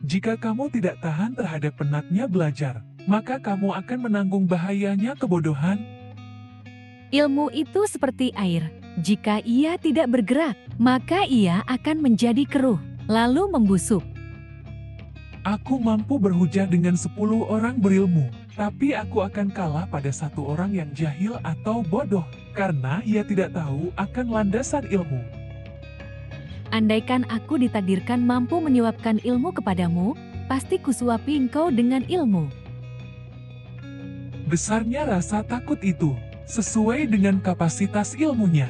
Jika kamu tidak tahan terhadap penatnya belajar, maka kamu akan menanggung bahayanya kebodohan. Ilmu itu seperti air. Jika ia tidak bergerak, maka ia akan menjadi keruh, lalu membusuk. Aku mampu berhujah dengan 10 orang berilmu, tapi aku akan kalah pada satu orang yang jahil atau bodoh, karena ia tidak tahu akan landasan ilmu. Andaikan aku ditakdirkan mampu menyuapkan ilmu kepadamu, pasti kusuapi engkau dengan ilmu. Besarnya rasa takut itu, sesuai dengan kapasitas ilmunya.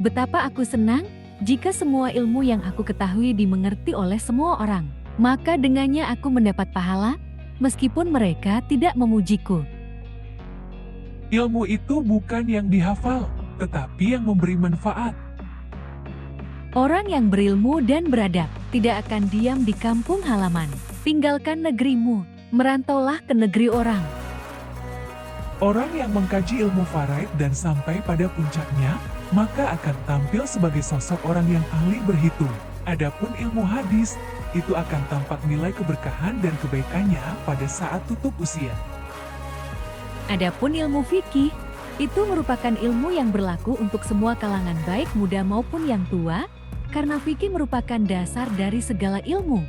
Betapa aku senang jika semua ilmu yang aku ketahui dimengerti oleh semua orang. Maka dengannya aku mendapat pahala, meskipun mereka tidak memujiku. Ilmu itu bukan yang dihafal, tetapi yang memberi manfaat. Orang yang berilmu dan beradab tidak akan diam di kampung halaman. Tinggalkan negerimu, merantaulah ke negeri orang. Orang yang mengkaji ilmu faraid dan sampai pada puncaknya, maka akan tampil sebagai sosok orang yang ahli berhitung. Adapun ilmu hadis, itu akan tampak nilai keberkahan dan kebaikannya pada saat tutup usia. Adapun ilmu fikih, itu merupakan ilmu yang berlaku untuk semua kalangan baik muda maupun yang tua, karena fikih merupakan dasar dari segala ilmu.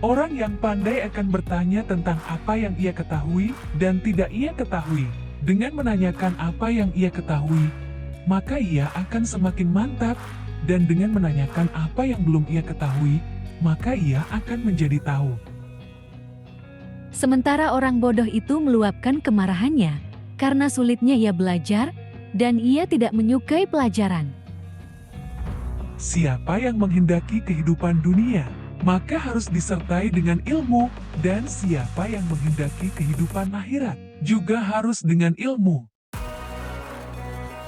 Orang yang pandai akan bertanya tentang apa yang ia ketahui dan tidak ia ketahui. Dengan menanyakan apa yang ia ketahui, maka ia akan semakin mantap. Dan dengan menanyakan apa yang belum ia ketahui, maka ia akan menjadi tahu. Sementara orang bodoh itu meluapkan kemarahannya, karena sulitnya ia belajar, dan ia tidak menyukai pelajaran. Siapa yang menghendaki kehidupan dunia, maka harus disertai dengan ilmu, dan siapa yang menghendaki kehidupan akhirat, juga harus dengan ilmu.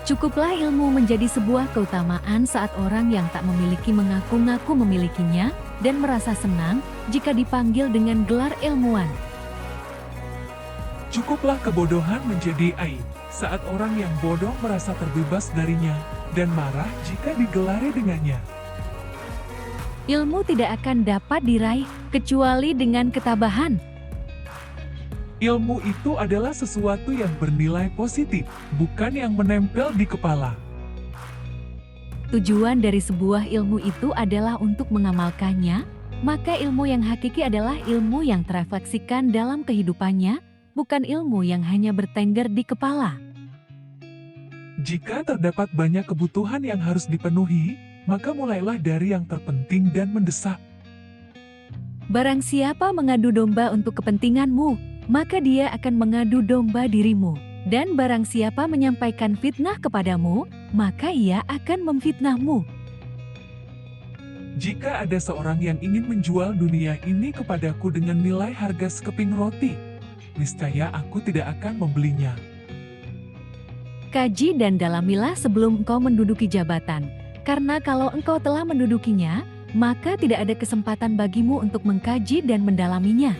Cukuplah ilmu menjadi sebuah keutamaan saat orang yang tak memiliki mengaku-ngaku memilikinya, dan merasa senang jika dipanggil dengan gelar ilmuwan. Cukuplah kebodohan menjadi aib, saat orang yang bodoh merasa terbebas darinya, dan marah jika digelari dengannya. Ilmu tidak akan dapat diraih, kecuali dengan ketabahan. Ilmu itu adalah sesuatu yang bernilai positif, bukan yang menempel di kepala. Tujuan dari sebuah ilmu itu adalah untuk mengamalkannya, maka ilmu yang hakiki adalah ilmu yang terefleksikan dalam kehidupannya, bukan ilmu yang hanya bertengger di kepala. Jika terdapat banyak kebutuhan yang harus dipenuhi, maka mulailah dari yang terpenting dan mendesak. Barang siapa mengadu domba untuk kepentinganmu, maka dia akan mengadu domba dirimu. Dan barang siapa menyampaikan fitnah kepadamu, maka ia akan memfitnahmu. Jika ada seorang yang ingin menjual dunia ini kepadaku dengan nilai harga sekeping roti, niscaya aku tidak akan membelinya. Kaji dan dalamilah sebelum engkau menduduki jabatan, karena kalau engkau telah mendudukinya, maka tidak ada kesempatan bagimu untuk mengkaji dan mendalaminya.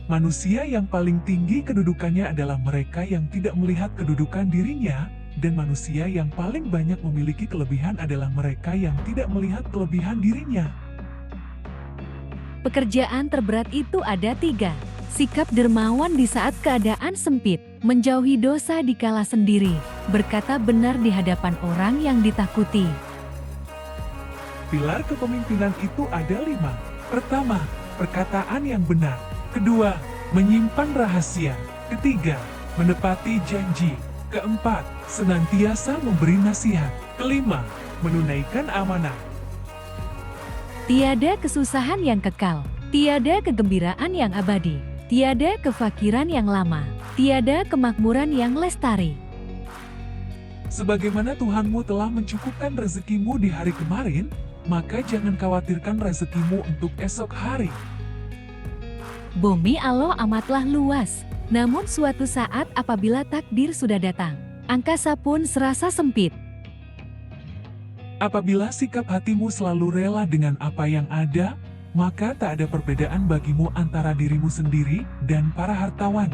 Manusia yang paling tinggi kedudukannya adalah mereka yang tidak melihat kedudukan dirinya, dan manusia yang paling banyak memiliki kelebihan adalah mereka yang tidak melihat kelebihan dirinya. Pekerjaan terberat itu ada 3. Sikap dermawan di saat keadaan sempit, menjauhi dosa dikala sendiri, berkata benar di hadapan orang yang ditakuti. Pilar kepemimpinan itu ada 5. Pertama, perkataan yang benar. Kedua, menyimpan rahasia. Ketiga, menepati janji. Keempat, senantiasa memberi nasihat. Kelima, menunaikan amanah. Tiada kesusahan yang kekal, tiada kegembiraan yang abadi, tiada kefakiran yang lama, tiada kemakmuran yang lestari. Sebagaimana Tuhanmu telah mencukupkan rezekimu di hari kemarin, maka jangan khawatirkan rezekimu untuk esok hari. Bumi Allah amatlah luas, namun suatu saat apabila takdir sudah datang, angkasa pun serasa sempit. Apabila sikap hatimu selalu rela dengan apa yang ada, maka tak ada perbedaan bagimu antara dirimu sendiri dan para hartawan.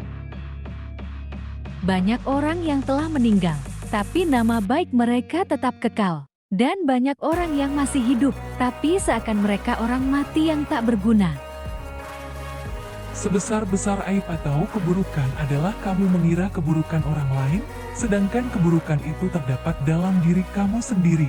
Banyak orang yang telah meninggal, tapi nama baik mereka tetap kekal. Dan banyak orang yang masih hidup, tapi seakan mereka orang mati yang tak berguna. Sebesar-besar aib atau keburukan adalah kamu mengira keburukan orang lain, sedangkan keburukan itu terdapat dalam diri kamu sendiri.